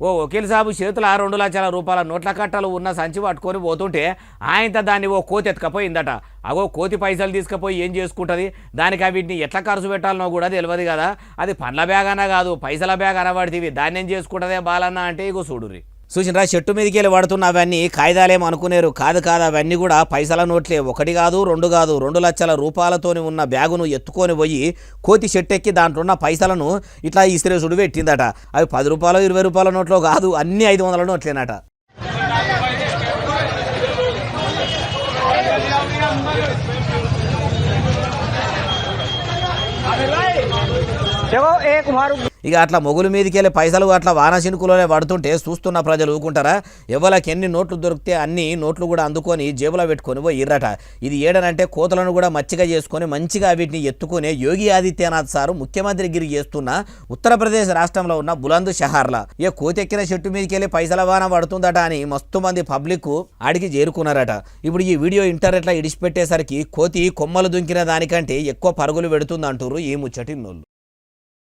ఓ వకీల్ సాబు చేతుల 2 లక్షల రూపాయల నోట్ల కట్టలు ఉన్న సంచి పట్టుకొని పోతుంటే ఆయన దాన్ని ఓ కోతి ఎత్తుకపోయిందట. అగో కోతి పైసలు తీసుకుపోయి ఏం చేసుకుంటుంది, దానికి వీటిని ఎట్లా ఖర్చు పెట్టాలనో కూడా తెలియదు కదా. అది పండ్ల బ్యాగ్ అన్నా కాదు, పైసల బ్యాగ్ అనబడితే దాన్ని ఏం చేసుకుంటుందే బాలన్న అంటే ఇగో చూడుర్రి. చూసినరా, చెట్టు మీదకి వెళ్ళి పడుతున్న అవన్నీ కాగితాలేమో అనుకునేరు. కాదు అవన్నీ కూడా పైసల నోట్లే. 1 కాదు 2 కాదు 2 లక్షల రూపాయలతోని ఉన్న బ్యాగును ఎత్తుకొని పోయి కోతి చెట్టు ఎక్కి దాంట్లో ఉన్న పైసలను ఇట్లా ఇస్త్రేసుడు పెట్టిందట. అవి 10 రూపాయలు 20 రూపాయల నోట్లో కాదు, అన్ని 500 నోట్లేనట. ఇక అట్లా మొగుల మీదకి వెళ్ళి పైసలు అట్లా వాన చినుకులోనే పడుతుంటే చూస్తున్న ప్రజలు ఊకుంటారా? ఎవరికి ఎన్ని నోట్లు దొరికితే అన్ని నోట్లు కూడా అందుకొని జేబులో పెట్టుకొని పోయిర్రట. ఇది ఏడనంటే కోతలను కూడా మచ్చిగా చేసుకొని మంచిగా వీటిని ఎత్తుకునే యోగి ఆదిత్యనాథ్ సారు ముఖ్యమంత్రి గిరి చేస్తున్న ఉత్తరప్రదేశ్ రాష్ట్రంలో ఉన్న బులంద్ షహర్లా ఏ కోతెక్కిన చెట్టు మీదకి వెళ్ళి పైసల వాన పడుతుందట అని మస్తు మంది పబ్లిక్ ఆడికి చేరుకున్నారట. ఇప్పుడు ఈ వీడియో ఇంటర్నెట్లో ఇడిచిపెట్టేసరికి కోతి కొమ్మలు దుంకిన దానికంటే ఎక్కువ పరుగులు పెడుతుంది అంటారు ఈ ముచ్చటిన్నోళ్ళు.